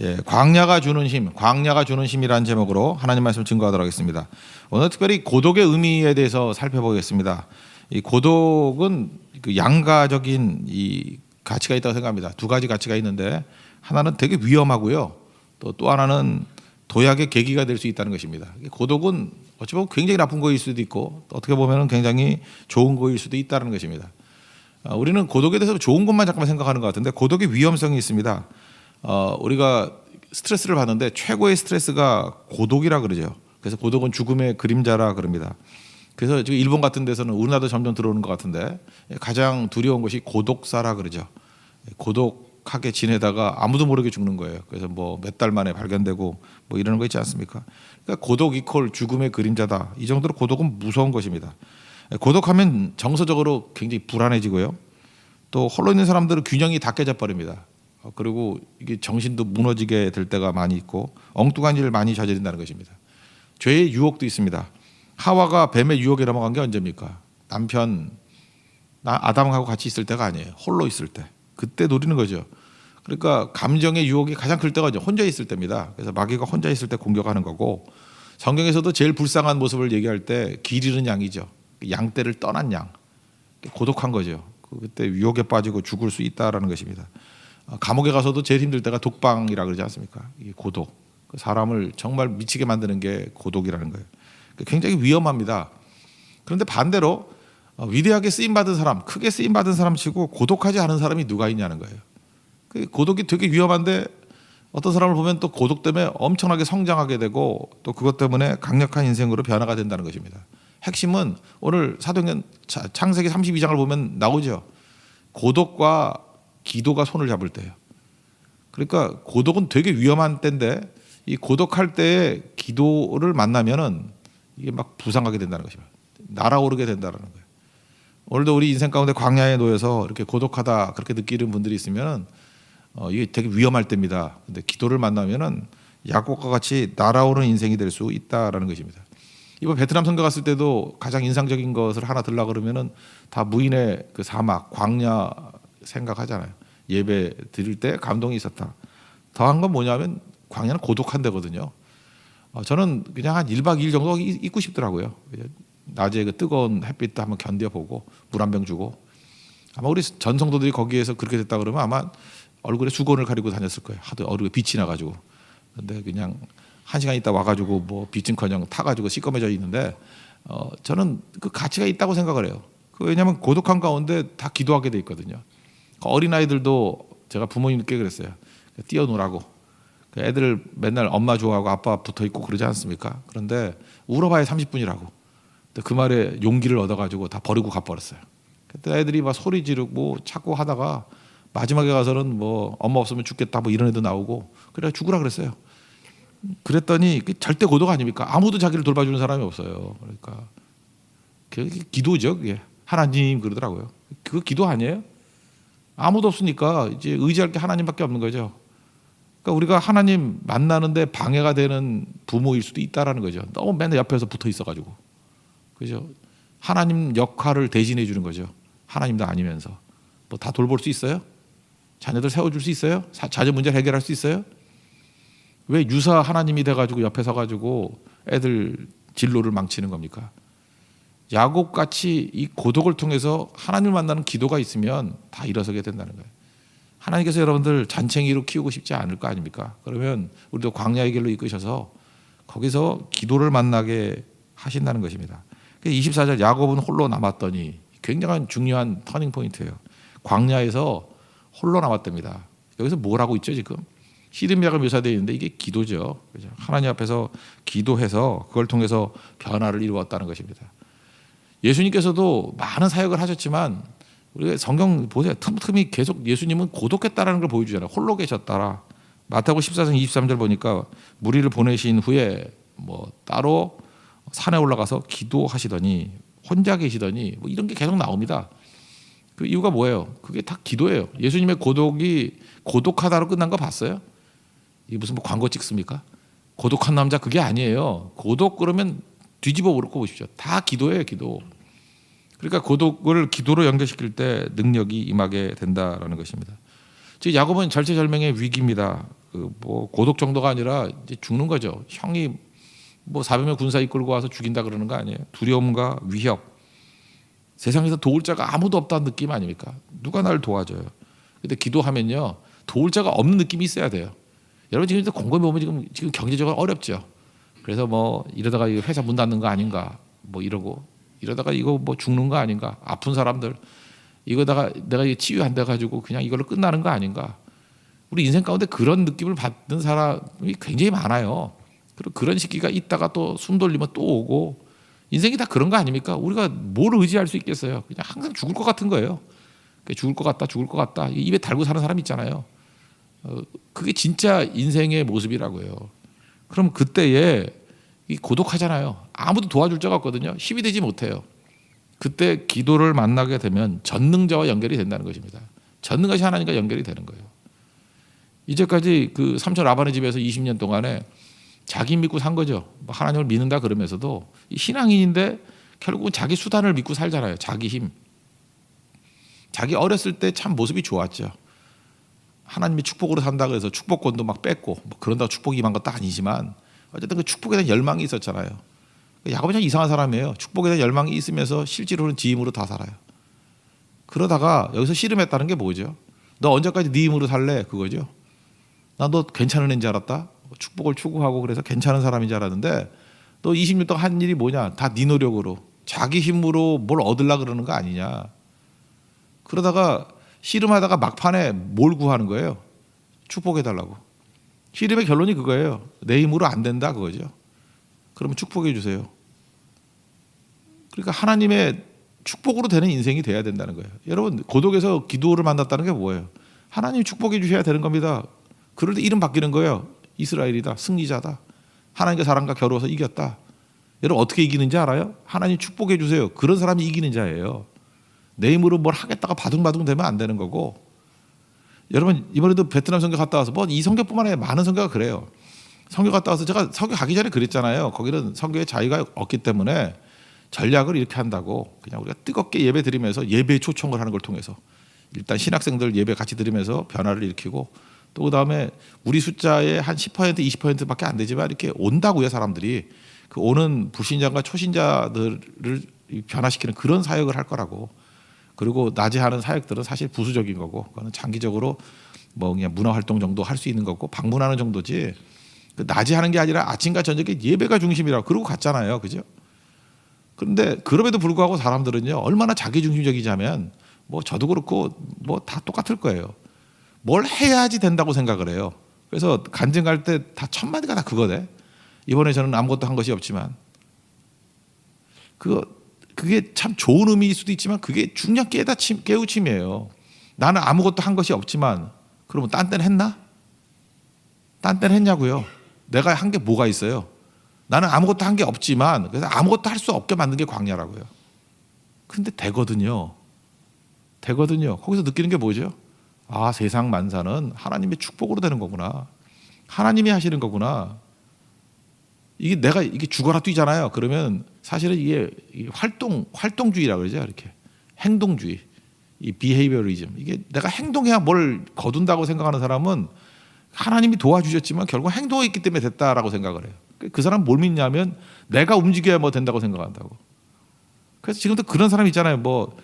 예, 광야가 주는 힘, 광야가 주는 힘이라는 제목으로 하나님 말씀 증거하도록 하겠습니다. 오늘 특별히 고독의 의미에 대해서 살펴보겠습니다. 이 고독은 그 양가적인 이 가치가 있다고 생각합니다. 두 가지 가치가 있는데 하나는 되게 위험하고요. 또 하나는 도약의 계기가 될 수 있다는 것입니다. 고독은 어찌 보면 굉장히 나쁜 거일 수도 있고 어떻게 보면 굉장히 좋은 거일 수도 있다는 것입니다. 우리는 고독에 대해서 좋은 것만 잠깐만 생각하는 것 같은데 고독의 위험성이 있습니다. 우리가 스트레스를 받는데 최고의 스트레스가 고독이라 그러죠. 그래서 고독은 죽음의 그림자라 그럽니다. 그래서 지금 일본 같은 데서는 우리나라도 점점 들어오는 것 같은데 가장 두려운 것이 고독사라 그러죠. 고독하게 지내다가 아무도 모르게 죽는 거예요. 그래서 뭐 몇 달 만에 발견되고 뭐 이러는 거 있지 않습니까? 그러니까 고독 이퀄 죽음의 그림자다. 이 정도로 고독은 무서운 것입니다. 고독하면 정서적으로 굉장히 불안해지고요. 또 홀로 있는 사람들은 균형이 다 깨져 버립니다. 그리고 이게 정신도 무너지게 될 때가 많이 있고 엉뚱한 일을 많이 저지른다는 것입니다. 죄의 유혹도 있습니다. 하와가 뱀의 유혹에 넘어간 게 언제입니까? 남편 아담하고 같이 있을 때가 아니에요. 홀로 있을 때. 그때 노리는 거죠. 그러니까 감정의 유혹이 가장 클 때가 혼자 있을 때입니다. 그래서 마귀가 혼자 있을 때 공격하는 거고 성경에서도 제일 불쌍한 모습을 얘기할 때 길 잃은 양이죠. 양떼를 떠난 양. 고독한 거죠. 그때 유혹에 빠지고 죽을 수 있다라는 것입니다. 감옥에 가서도 제일 힘들 때가 독방이라 그러지 않습니까? 이게 고독. 사람을 정말 미치게 만드는 게 고독이라는 거예요. 굉장히 위험합니다. 그런데 반대로 위대하게 쓰임받은 사람, 크게 쓰임받은 사람 치고 고독하지 않은 사람이 누가 있냐는 거예요. 고독이 되게 위험한데 어떤 사람을 보면 또 고독 때문에 엄청나게 성장하게 되고 또 그것 때문에 강력한 인생으로 변화가 된다는 것입니다. 핵심은 오늘 사도행전 창세기 32장을 보면 나오죠. 고독과 기도가 손을 잡을 때예요. 그러니까 고독은 되게 위험한 때인데 이 고독할 때에 기도를 만나면은 이게 막 부상하게 된다는 것입니다. 날아오르게 된다는 거예요. 오늘도 우리 인생 가운데 광야에 놓여서 이렇게 고독하다 그렇게 느끼는 분들이 있으면은 이게 되게 위험할 때입니다. 근데 기도를 만나면은 야곱과 같이 날아오르는 인생이 될 수 있다라는 것입니다. 이번 베트남 선교 갔을 때도 가장 인상적인 것을 하나 들라 그러면은 다 무인의 그 사막 광야 생각하잖아요. 예배 드릴 때 감동이 있었다. 더한 건 뭐냐면 광야는 고독한 데거든요. 저는 그냥 한 1박 2일 정도 있고 싶더라고요. 낮에 그 뜨거운 햇빛도 한번 견뎌보고 물 한 병 주고 아마 우리 전 성도들이 거기에서 그렇게 됐다 그러면 아마 얼굴에 수건을 가리고 다녔을 거예요. 하도 얼굴에 빛이 나가지고. 근데 그냥 1시간 있다 와가지고 뭐 빛은커녕 타가지고 시꺼매져 있는데 저는 그 가치가 있다고 생각을 해요. 왜냐하면 고독한 가운데 다 기도하게 돼 있거든요. 어린 아이들도 제가 부모님께 그랬어요. 뛰어놀라고. 애들 맨날 엄마 좋아하고 아빠 붙어 있고 그러지 않습니까? 그런데 울어봐야 30분이라고. 그 말에 용기를 얻어가지고 다 버리고 가버렸어요. 그때 애들이 막 소리 지르고 찾고 하다가 마지막에 가서는 뭐 엄마 없으면 죽겠다 뭐 이런 애도 나오고 그래 죽으라 그랬어요. 그랬더니 절대 고독 아닙니까? 아무도 자기를 돌봐주는 사람이 없어요. 그러니까 그게 기도죠. 그게 하나님 그러더라고요. 그거 기도 아니에요? 아무도 없으니까 이제 의지할 게 하나님밖에 없는 거죠. 그러니까 우리가 하나님 만나는데 방해가 되는 부모일 수도 있다라는 거죠. 너무 맨날 옆에서 붙어 있어가지고, 그죠? 하나님 역할을 대신해 주는 거죠. 하나님도 아니면서 뭐 다 돌볼 수 있어요? 자녀들 세워줄 수 있어요? 자녀 문제 해결할 수 있어요? 왜 유사 하나님이 돼가지고 옆에 서가지고 애들 진로를 망치는 겁니까? 야곱같이 이 고독을 통해서 하나님을 만나는 기도가 있으면 다 일어서게 된다는 거예요. 하나님께서 여러분들 잔챙이로 키우고 싶지 않을 거 아닙니까? 그러면 우리도 광야의 길로 이끄셔서 거기서 기도를 만나게 하신다는 것입니다. 24절 야곱은 홀로 남았더니 굉장한 중요한 터닝 포인트예요. 광야에서 홀로 남았답니다. 여기서 뭘 하고 있죠 지금? 시드미야가 묘사되어 있는데 이게 기도죠. 그죠? 하나님 앞에서 기도해서 그걸 통해서 변화를 이루었다는 것입니다. 예수님께서도 많은 사역을 하셨지만 우리가 성경 보세요. 틈틈이 계속 예수님은 고독했다라는 걸 보여주잖아요. 홀로 계셨다라. 마태복음 14장 23절 보니까 무리를 보내신 후에 뭐 따로 산에 올라가서 기도하시더니 혼자 계시더니 뭐 이런 게 계속 나옵니다. 그 이유가 뭐예요? 그게 다 기도예요. 예수님의 고독이 고독하다로 끝난 거 봤어요? 이게 무슨 뭐 광고 찍습니까? 고독한 남자 그게 아니에요. 고독 그러면 뒤집어 엎고 보십시오. 다 기도예요, 기도. 그러니까 고독을 기도로 연결시킬 때 능력이 임하게 된다라는 것입니다. 즉 야곱은 절체절명의 위기입니다. 그 뭐 고독 정도가 아니라 이제 죽는 거죠. 형이 뭐 400명 군사 이끌고 와서 죽인다 그러는 거 아니에요. 두려움과 위협. 세상에서 도울 자가 아무도 없다는 느낌 아닙니까? 누가 날 도와줘요. 근데 기도하면요, 도울 자가 없는 느낌이 있어야 돼요. 여러분 지금 곰곰이 보면 지금 경제적으로 어렵죠. 그래서 뭐 이러다가 회사 문 닫는 거 아닌가, 뭐 이러다가 이거 뭐 죽는 거 아닌가, 아픈 사람들 이거다가 내가 치유 안 돼 가지고 그냥 이걸로 끝나는 거 아닌가. 우리 인생 가운데 그런 느낌을 받는 사람이 굉장히 많아요. 그리고 그런 시기가 있다가 또 숨 돌리면 또 오고, 인생이 다 그런 거 아닙니까? 우리가 뭘 의지할 수 있겠어요? 그냥 항상 죽을 것 같은 거예요. 죽을 것 같다. 입에 달고 사는 사람 있잖아요. 그게 진짜 인생의 모습이라고요. 그럼 그때에 고독하잖아요. 아무도 도와줄 자가 없거든요. 힘이 되지 못해요. 그때 기도를 만나게 되면 전능자와 연결이 된다는 것입니다. 전능하신 하나님과 연결이 되는 거예요. 이제까지 그 삼촌 라반의 집에서 20년 동안에 자기 믿고 산 거죠. 하나님을 믿는다 그러면서도 신앙인인데 결국은 자기 수단을 믿고 살잖아요. 자기 힘. 자기 어렸을 때 참 모습이 좋았죠. 하나님이 축복으로 산다고 해서 축복권도 막 뺏고 뭐 그런다고 축복이 임한 것도 아니지만 어쨌든 그 축복에 대한 열망이 있었잖아요. 야곱은 참 이상한 사람이에요. 축복에 대한 열망이 있으면서 실제로는 지 힘으로 다 살아요. 그러다가 여기서 씨름했다는 게 뭐죠? 너 언제까지 네 힘으로 살래? 그거죠. 나 너 괜찮은 애인 줄 알았다. 축복을 추구하고 그래서 괜찮은 사람인 줄 알았는데 너 20년 동안 한 일이 뭐냐? 다 네 노력으로 자기 힘으로 뭘 얻으려고 그러는 거 아니냐. 그러다가 씨름하다가 막판에 뭘 구하는 거예요? 축복해달라고. 씨름의 결론이 그거예요. 내 힘으로 안 된다 그거죠. 그러면 축복해 주세요. 그러니까 하나님의 축복으로 되는 인생이 돼야 된다는 거예요. 여러분 고독에서 기도를 만났다는 게 뭐예요? 하나님이 축복해 주셔야 되는 겁니다. 그럴 때 이름 바뀌는 거예요. 이스라엘이다. 승리자다. 하나님과 사람과 겨루어서 이겼다. 여러분 어떻게 이기는지 알아요? 하나님 축복해 주세요. 그런 사람이 이기는 자예요. 내 힘으로 뭘 하겠다가 바둥바둥 되면 안 되는 거고. 여러분 이번에도 베트남 선교 갔다 와서 뭐 이 선교뿐만 아니라 많은 선교가 그래요. 선교 갔다 와서 제가 선교 가기 전에 그랬잖아요. 거기는 선교의 자유가 없기 때문에 전략을 이렇게 한다고 그냥 우리가 뜨겁게 예배 드리면서 예배 초청을 하는 걸 통해서 일단 신학생들 예배 같이 드리면서 변화를 일으키고 또 그다음에 우리 숫자의 한 10% 20%밖에 안 되지만 이렇게 온다고요. 사람들이 그 오는 불신자과 초신자들을 변화시키는 그런 사역을 할 거라고. 그리고 낮에 하는 사역들은 사실 부수적인 거고 그거는 장기적으로 뭐 그냥 문화 활동 정도 할 수 있는 거고 방문하는 정도지 그 낮에 하는 게 아니라 아침과 저녁에 예배가 중심이라고 그러고 갔잖아요. 그죠? 그런데 그럼에도 불구하고 사람들은요 얼마나 자기중심적이냐면 뭐 저도 그렇고 뭐 다 똑같을 거예요. 뭘 해야지 된다고 생각을 해요. 그래서 간증 갈 때 다 첫 마디가 다 그거네. 이번에 저는 아무것도 한 것이 없지만 그게 참 좋은 의미일 수도 있지만 그게 중요한 깨우침이에요. 나는 아무것도 한 것이 없지만 그러면 딴 때는 했나? 딴 때는 했냐고요. 내가 한 게 뭐가 있어요? 나는 아무것도 한 게 없지만 그래서 아무것도 할 수 없게 만든 게 광야라고요. 근데 되거든요. 거기서 느끼는 게 뭐죠? 아, 세상 만사는 하나님의 축복으로 되는 거구나. 하나님이 하시는 거구나. 이게 죽어라 뛰잖아요. 그러면 사실은 이게 활동주의라고 그러죠. 이렇게 행동주의, 이 비헤이비어리즘. 이게 내가 행동해야 뭘 거둔다고 생각하는 사람은 하나님이 도와주셨지만 결국 행동했기 때문에 됐다라고 생각을 해요. 그 사람 뭘 믿냐면 내가 움직여야 뭐 된다고 생각한다고. 그래서 지금도 그런 사람 있잖아요. 뭐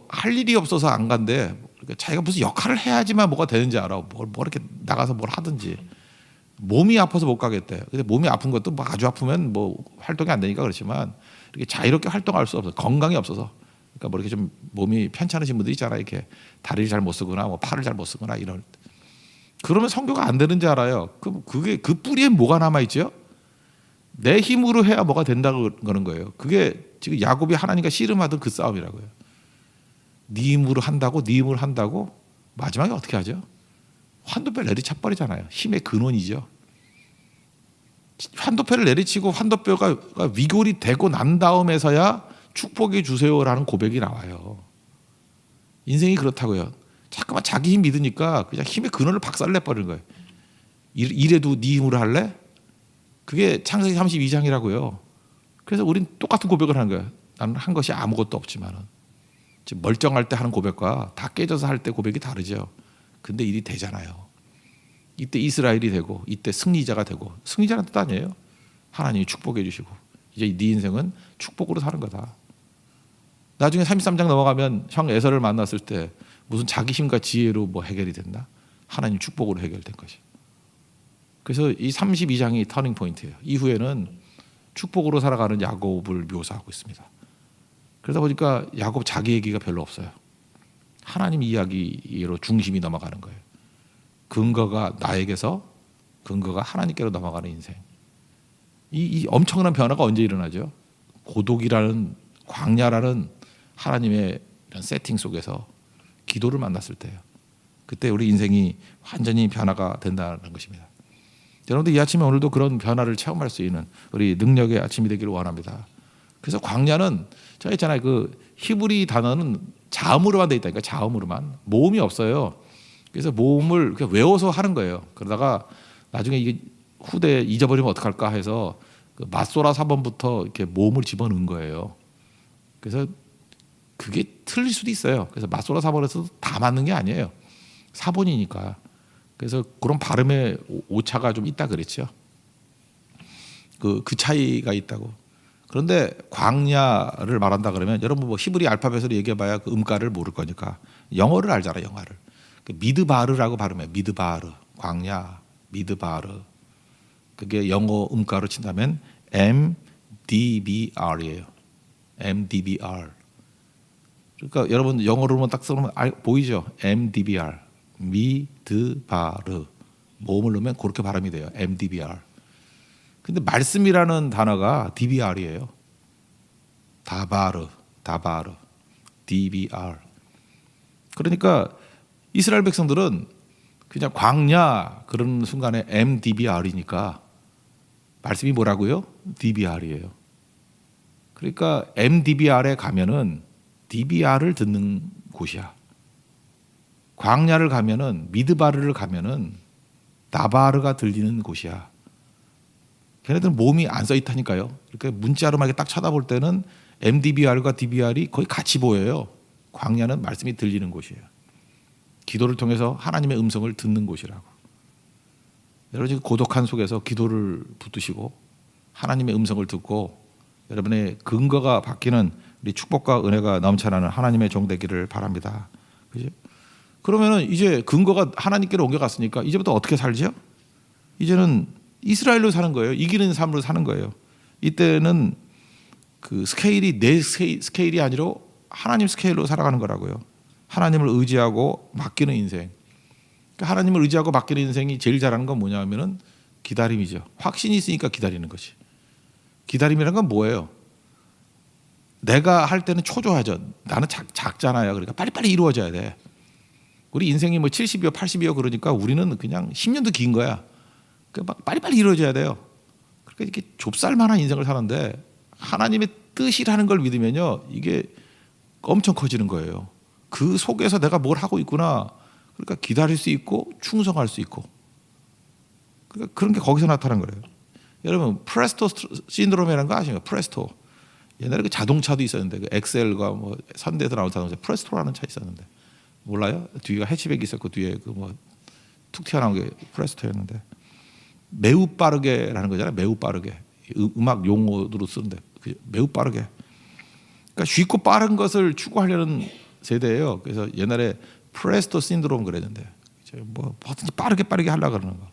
할 일이 없어서 안 간대. 그러니까 자기가 무슨 역할을 해야지만 뭐가 되는지 알아. 뭘 이렇게 나가서 뭘 하든지. 몸이 아파서 못 가겠대. 근데 몸이 아픈 것도 뭐 아주 아프면 뭐 활동이 안 되니까 그렇지만 이렇게 자유롭게 활동할 수 없어. 건강이 없어서. 그러니까 뭐 이렇게 좀 몸이 편찮으신 분들 있잖아요. 이렇게 다리를 잘 못 쓰거나 뭐 팔을 잘 못 쓰거나 이런. 그러면 선교가 안 되는지 알아요. 그게 그 뿌리에 뭐가 남아 있죠? 내 힘으로 해야 뭐가 된다고 그러는 거예요. 그게 지금 야곱이 하나님과 씨름하던 그 싸움이라고요. 네 힘으로 한다고 마지막에 어떻게 하죠? 환도뼈를 내리쳐 버리잖아요. 힘의 근원이죠. 환도뼈를 내리치고 환도뼈가 위골이 되고 난 다음에서야 축복해 주세요라는 고백이 나와요. 인생이 그렇다고요. 자꾸만 자기 힘 믿으니까 그냥 힘의 근원을 박살내 버리는 거예요. 이래도 네 힘으로 할래? 그게 창세기 32장이라고요. 그래서 우린 똑같은 고백을 하는 거예요. 나는 한 것이 아무것도 없지만은. 멀쩡할 때 하는 고백과 다 깨져서 할 때 고백이 다르죠. 근데 일이 되잖아요. 이때 이스라엘이 되고 이때 승리자가 되고 승리자는 뜻 아니에요. 하나님이 축복해 주시고 이제 네 인생은 축복으로 사는 거다. 나중에 33장 넘어가면 형 에서를 만났을 때 무슨 자기 힘과 지혜로 뭐 해결이 된다. 하나님 축복으로 해결된 것이. 그래서 이 32장이 터닝 포인트예요. 이후에는 축복으로 살아가는 야곱을 묘사하고 있습니다. 그러다 보니까 야곱 자기 얘기가 별로 없어요. 하나님 이야기로 중심이 넘어가는 거예요. 근거가 나에게서 근거가 하나님께로 넘어가는 인생. 이 엄청난 변화가 언제 일어나죠? 고독이라는 광야라는 하나님의 이런 세팅 속에서 기도를 만났을 때예요. 그때 우리 인생이 완전히 변화가 된다는 것입니다. 여러분들 이 아침에 오늘도 그런 변화를 체험할 수 있는 우리 능력의 아침이 되기를 원합니다. 그래서 광야는 제가 있잖아요. 그 히브리 단어는 자음으로만 돼 있다니까. 자음으로만. 모음이 없어요. 그래서 모음을 그냥 외워서 하는 거예요. 그러다가 나중에 이게 후대에 잊어버리면 어떡할까 해서 그 맞소라 사번부터 이렇게 모음을 집어넣은 거예요. 그래서 그게 틀릴 수도 있어요. 그래서 맞소라 사번에서도 다 맞는 게 아니에요. 사본이니까. 그래서 그런 발음의 오차가 좀 있다 그랬죠. 그 차이가 있다고. 그런데 광야를 말한다 그러면 여러분 뭐 히브리 알파벳으로 얘기해봐야 그 음가를 모를 거니까 영어를 알잖아. 영어를. 미드바르라고 발음해. 미드바르. 광야. 미드바르. 그게 영어 음가로 친다면 MDBR이에요. MDBR. 그러니까 여러분 영어로만 딱 써놓으면 보이죠? MDBR. 미드바르. 모음을 넣으면 그렇게 발음이 돼요. MDBR. 근데 말씀이라는 단어가 DBR이에요. 다바르. DBR. 그러니까 이스라엘 백성들은 그냥 광야 그런 순간에 MDBR이니까 말씀이 뭐라고요? DBR이에요. 그러니까 MDBR에 가면은 DBR을 듣는 곳이야. 광야를 가면은 미드바르를 가면은 다바르가 들리는 곳이야. 걔네들은 몸이 안 써 있다니까요. 그러니까 문자로만 이렇게 딱 쳐다볼 때는 MDBR과 DBR이 거의 같이 보여요. 광야는 말씀이 들리는 곳이에요. 기도를 통해서 하나님의 음성을 듣는 곳이라고. 여러분 지금 고독한 속에서 기도를 붙드시고 하나님의 음성을 듣고 여러분의 근거가 바뀌는 우리 축복과 은혜가 넘쳐나는 하나님의 종 되기를 바랍니다. 그죠? 그러면은 이제 근거가 하나님께로 옮겨갔으니까 이제부터 어떻게 살죠? 이제는 이스라엘로 사는 거예요. 이기는 삶으로 사는 거예요. 이때는 그 스케일이 내 스케일이 아니라 하나님 스케일로 살아가는 거라고요. 하나님을 의지하고 맡기는 인생. 그러니까 하나님을 의지하고 맡기는 인생이 제일 잘하는 건 뭐냐면은 기다림이죠. 확신이 있으니까 기다리는 것이. 기다림이란 건 뭐예요? 내가 할 때는 초조하죠. 나는 작잖아요. 그러니까 빨리빨리 이루어져야 돼. 우리 인생이 뭐 70이요, 80이요 그러니까 우리는 그냥 10년도 긴 거야. 막 빨리빨리 이루어져야 돼요. 그러니까 이렇게 좁쌀만한 인생을 사는데 하나님의 뜻이라는 걸 믿으면요, 이게 엄청 커지는 거예요. 그 속에서 내가 뭘 하고 있구나. 그러니까 기다릴 수 있고 충성할 수 있고. 그러니까 그런 게 거기서 나타난 거예요. 여러분 프레스토 신드롬이라는 거 아시죠? 프레스토. 옛날에 그 자동차도 있었는데 그 엑셀과 뭐 선대에서 나온 자동차 프레스토라는 차 있었는데 몰라요? 뒤가 해치백이 있었고 뒤에 그 뭐 툭 튀어나온 게 프레스토였는데 매우 빠르게라는 거잖아요. 매우 빠르게. 음악 용어로 쓰는데 매우 빠르게. 그러니까 쉽고 빠른 것을 추구하려는 세대예요. 그래서 옛날에 프레스토 신드롬 그랬는데 뭐 뭐든지 빠르게 하려고 그러는 거.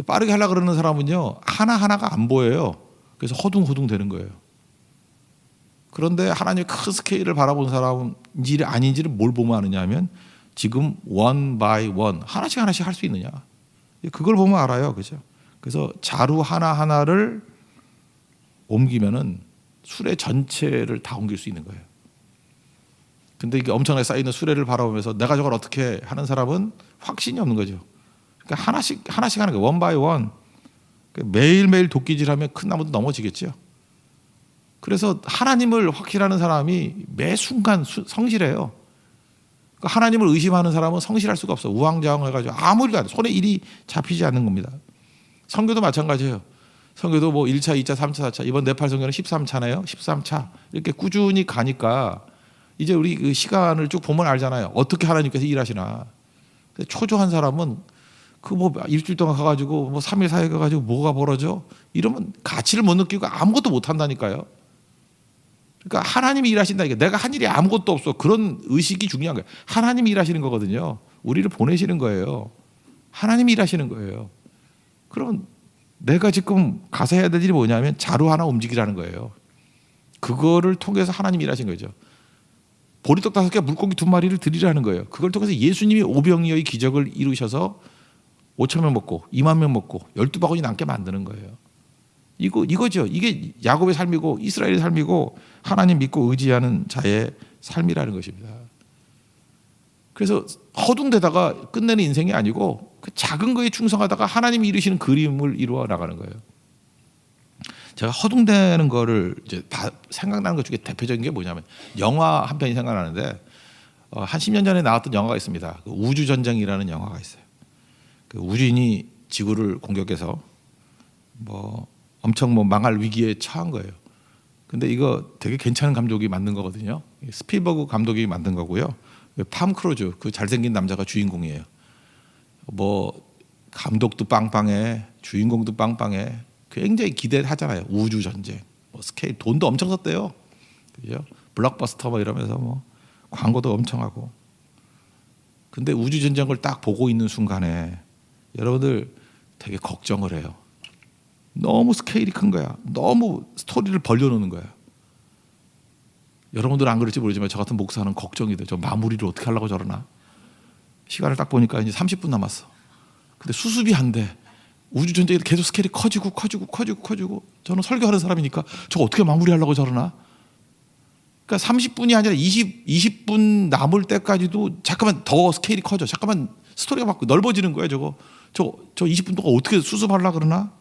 빠르게 하려고 그러는 사람은요 하나하나가 안 보여요. 그래서 허둥허둥 되는 거예요. 그런데 하나님의 큰 스케일을 바라보는 사람인지 아닌지를 뭘 보면 아느냐 하면 지금 one by one 하나씩 할 수 있느냐. 그걸 보면 알아요. 그죠? 그래서 자루 하나하나를 옮기면은 수레 전체를 다 옮길 수 있는 거예요. 근데 이게 엄청나게 쌓이는 수레를 바라보면서 내가 저걸 어떻게 하는 사람은 확신이 없는 거죠. 그러니까 하나씩 하는 거예요. one by one. 매일매일 도끼질하면 큰 나무도 넘어지겠죠. 그래서 하나님을 확신하는 사람이 매 순간 성실해요. 그러니까 하나님을 의심하는 사람은 성실할 수가 없어. 우왕좌왕 해가지고 아무 일도 안 해. 손에 일이 잡히지 않는 겁니다. 선교도 마찬가지예요. 선교도 뭐 1차, 2차, 3차, 4차. 이번 네팔 선교는 13차네요. 13차. 이렇게 꾸준히 가니까 이제 우리 그 시간을 쭉 보면 알잖아요. 어떻게 하나님께서 일하시나. 초조한 사람은 그 뭐 일주일 동안 가가지고 뭐 3일 4일 가가지고 뭐가 벌어져? 이러면 가치를 못 느끼고 아무것도 못 한다니까요. 그러니까 하나님이 일하신다니까. 내가 한 일이 아무것도 없어. 그런 의식이 중요한 거예요. 하나님이 일하시는 거거든요. 우리를 보내시는 거예요. 하나님이 일하시는 거예요. 그러면 내가 지금 가서 해야 될 일이 뭐냐면 자루 하나 움직이라는 거예요. 그거를 통해서 하나님이 일하신 거죠. 보리떡 5개, 물고기 2마리를 드리라는 거예요. 그걸 통해서 예수님이 오병이어의 기적을 이루셔서 5,000명 먹고 2만 명 먹고 12바구니 남게 만드는 거예요. 이거죠. 이게 야곱의 삶이고 이스라엘의 삶이고 하나님 믿고 의지하는 자의 삶이라는 것입니다. 그래서 허둥대다가 끝내는 인생이 아니고 그 작은 거에 충성하다가 하나님이 이루시는 그림을 이루어 나가는 거예요. 제가 허둥대는 거를 이제 다 생각나는 것 중에 대표적인 게 뭐냐면 영화 한 편이 생각나는데 한 10년 전에 나왔던 영화가 있습니다. 그 우주전쟁이라는 영화가 있어요. 그 우주인이 지구를 공격해서 뭐 엄청 뭐 망할 위기에 처한 거예요. 근데 이거 되게 괜찮은 감독이 만든 거거든요. 스필버그 감독이 만든 거고요. 팜 크루즈 그 잘생긴 남자가 주인공이에요. 뭐 감독도 빵빵해, 주인공도 빵빵해. 굉장히 기대하잖아요. 우주 전쟁, 뭐 스케일 돈도 엄청 썼대요. 그죠? 블록버스터 뭐 이러면서 뭐 광고도 엄청 하고. 근데 우주 전쟁을 딱 보고 있는 순간에 여러분들 되게 걱정을 해요. 너무 스케일이 큰 거야. 너무 스토리를 벌려놓는 거야. 여러분들은 안 그럴지 모르지만 저 같은 목사는 걱정이 돼. 저 마무리를 어떻게 하려고 저러나. 시간을 딱 보니까 이제 30분 남았어. 근데 수습이 안 돼. 우주전쟁이 계속 스케일이 커지고 저는 설교하는 사람이니까 저거 어떻게 마무리하려고 저러나. 그러니까 30분이 아니라 20분 남을 때까지도 잠깐만 더 스케일이 커져. 잠깐만 스토리가 막 넓어지는 거예요. 저 20분 동안 어떻게 수습하려고 그러나.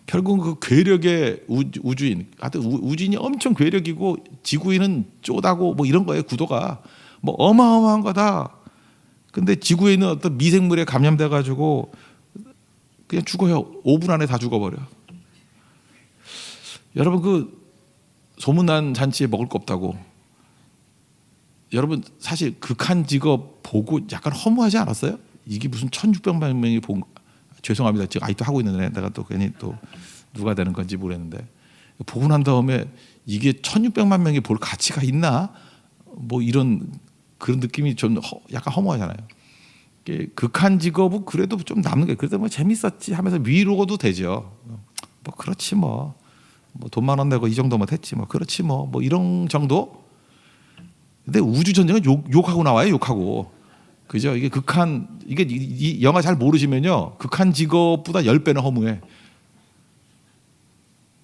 결국은 그 괴력의 우주인, 하여튼 우주인이 엄청 괴력이고 지구인은 쪼다고 뭐 이런 거예요. 구도가 뭐 어마어마한 거다. 근데 지구에 있는 어떤 미생물에 감염돼 가지고 그냥 죽어요. 5분 안에 다 죽어버려. 여러분 그 소문난 잔치에 먹을 거 없다고. 여러분 사실 극한 직업 보고 약간 허무하지 않았어요? 이게 무슨 1,600만 명이 본. 죄송합니다. 지금 아직도 하고 있는데 내가 또 괜히 또 누가 되는 건지 모르겠는데 보고 난 다음에 이게 1,600만 명이 볼 가치가 있나? 뭐 이런 그런 느낌이 좀 약간 허무하잖아요. 극한 직업은 그래도 좀 남는 게 그래도 뭐 재밌었지 하면서 위로도 되죠. 뭐 그렇지 뭐 돈만 원 내고 이 정도면 됐지 뭐 그렇지 뭐 이런 정도. 근데 우주 전쟁은 욕하고 나와요. 욕하고. 그죠? 이게 이 영화 잘 모르시면요. 극한 직업보다 10배는 허무해.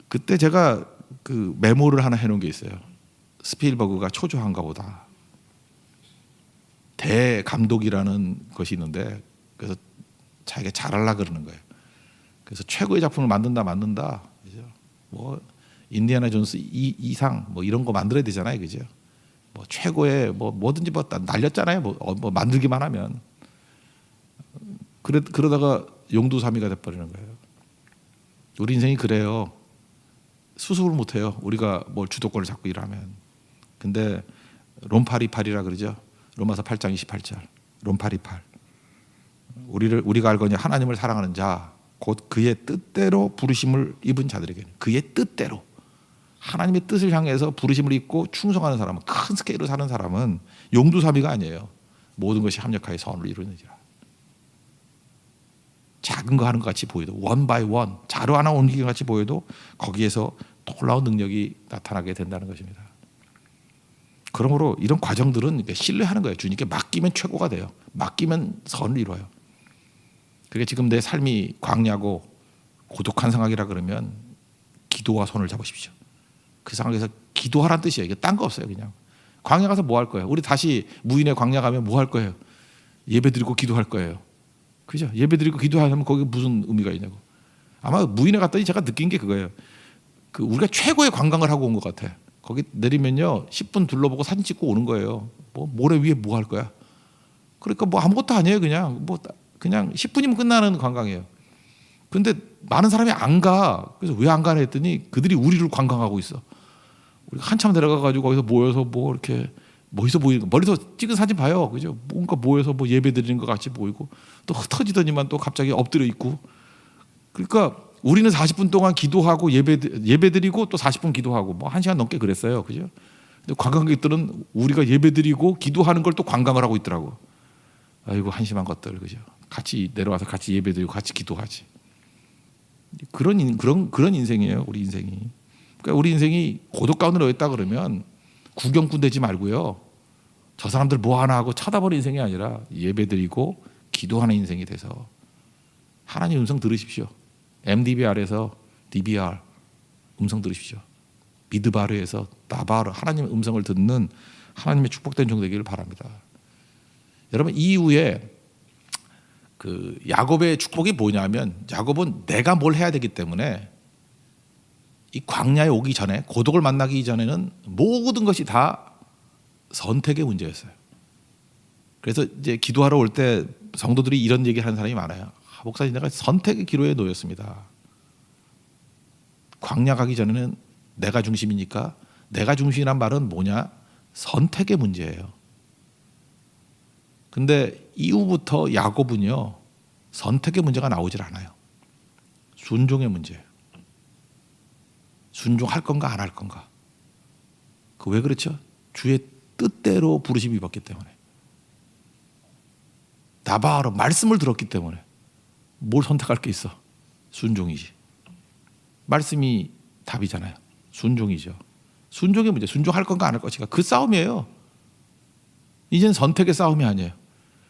그때 제가 그 메모를 하나 해놓은 게 있어요. 스필버그가 초조한가 보다. 대감독이라는 것이 있는데 그래서 자기가 잘하려고 그러는 거예요. 그래서 최고의 작품을 만든다. 그죠? 뭐 인디아나 존스 이상 뭐 이런 거 만들어야 되잖아요. 그죠? 뭐 최고의 뭐든지 뭐 날렸잖아요. 뭐 만들기만 하면. 그러다가 용두사미가 돼버리는 거예요. 우리 인생이 그래요. 수습을 못해요. 우리가 뭘 주도권을 잡고 일하면. 근데 롬파리팔이라 그러죠. 로마서 8장 28절. 롬파리팔. 우리가 알거니 하나님을 사랑하는 자, 곧 그의 뜻대로 부르심을 입은 자들에게는 그의 뜻대로. 하나님의 뜻을 향해서 부르심을 입고 충성하는 사람은 큰 스케일로 사는 사람은 용두사미가 아니에요. 모든 것이 합력하여 선을 이루느니라. 작은 거 하는 것 같이 보여도 원 바이 원 자루 하나 옮기는 것 같이 보여도 거기에서 놀라운 능력이 나타나게 된다는 것입니다. 그러므로 이런 과정들은 신뢰하는 거예요. 주님께 맡기면 최고가 돼요. 맡기면 선을 이루어요. 그게 지금 내 삶이 광야고 고독한 상황이라 그러면 기도와 손을 잡으십시오. 그 상황에서 기도하라는 뜻이에요. 이게 딴 거 없어요. 그냥 광야 가서 뭐 할 거예요? 우리 다시 무인의 광야 가면 뭐 할 거예요? 예배 드리고 기도할 거예요. 그죠? 예배 드리고 기도하면 거기 무슨 의미가 있냐고. 아마 무인에 갔더니 제가 느낀 게 그거예요. 그 우리가 최고의 관광을 하고 온 것 같아. 거기 내리면요 10분 둘러보고 사진 찍고 오는 거예요. 뭐 모래 위에 뭐 할 거야? 그러니까 뭐 아무것도 아니에요. 그냥 10분이면 끝나는 관광이에요. 근데 많은 사람이 안 가. 그래서 왜 안 가나 했더니 그들이 우리를 관광하고 있어. 우리가 한참 내려가 가지고 거기서 모여서 뭐 이렇게 멋있어 보이는 멀리서 찍은 사진 봐요. 그죠? 뭔가 모여서 뭐 예배 드리는 것 같이 보이고 또 흩어지더니만 또 갑자기 엎드려 있고. 그러니까 우리는 40분 동안 기도하고 예배 드리고 또 40분 기도하고 뭐 1시간 넘게 그랬어요. 그죠? 근데 관광객들은 우리가 예배 드리고 기도하는 걸 또 관광을 하고 있더라고. 아이고 한심한 것들. 그죠? 같이 내려와서 같이 예배 드리고 같이 기도하지. 그런 인생이에요. 우리 인생이. 그러니까 우리 인생이 고독 가운데 놓였다 그러면 구경꾼 되지 말고요. 저 사람들 뭐 하나 하고 쳐다보는 인생이 아니라 예배드리고 기도하는 인생이 돼서 하나님 음성 들으십시오. MDBR에서 DBR 음성 들으십시오. 미드바르에서 나바르 하나님의 음성을 듣는 하나님의 축복된 종 되기를 바랍니다. 여러분 이후에 그 야곱의 축복이 뭐냐면 야곱은 내가 뭘 해야 되기 때문에 이 광야에 오기 전에 고독을 만나기 전에는 모든 것이 다 선택의 문제였어요. 그래서 이제 기도하러 올 때 성도들이 이런 얘기를 하는 사람이 많아요. 목사님 내가 선택의 기로에 놓였습니다. 광야 가기 전에는 내가 중심이니까 내가 중심이란 말은 뭐냐? 선택의 문제예요. 근데 이후부터 야곱은요 선택의 문제가 나오질 않아요. 순종의 문제예요. 순종할 건가 안 할 건가. 그 왜 그렇죠? 주의 뜻대로 부르심이 입었기 때문에. 나바로 말씀을 들었기 때문에. 뭘 선택할 게 있어? 순종이지. 말씀이 답이잖아요. 순종이죠. 순종의 문제. 순종할 건가 안 할 것인가. 그 싸움이에요. 이제는 선택의 싸움이 아니에요.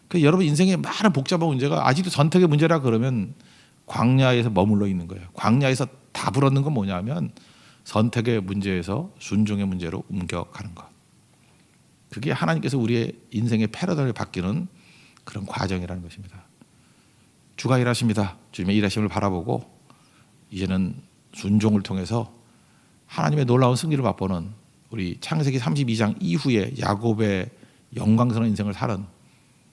그러니까 여러분 인생에 많은 복잡한 문제가 아직도 선택의 문제라 그러면 광야에서 머물러 있는 거예요. 광야에서 답을 얻는 건 뭐냐면 선택의 문제에서 순종의 문제로 옮겨가는 것. 그게 하나님께서 우리의 인생의 패러다임을 바뀌는 그런 과정이라는 것입니다. 주가 일하십니다. 주님의 일하심을 바라보고 이제는 순종을 통해서 하나님의 놀라운 승리를 맛보는 우리 창세기 32장 이후에 야곱의 영광스러운 인생을 사는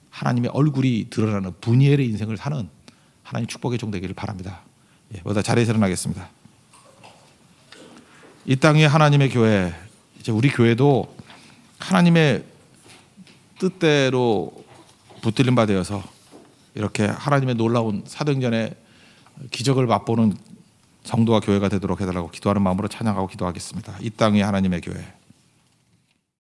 하나님의 얼굴이 드러나는 분이엘의 인생을 사는 하나님 축복의 종 되기를 바랍니다. 모두 자리에서 일어나겠습니다. 이 땅에 하나님의 교회, 이제 우리 교회도 하나님의 뜻대로 붙들림 바 되어서 이렇게 하나님의 놀라운 사도행전의 기적을 맛보는 성도와 교회가 되도록 해달라고 기도하는 마음으로 찬양하고 기도하겠습니다. 이 땅에 하나님의 교회.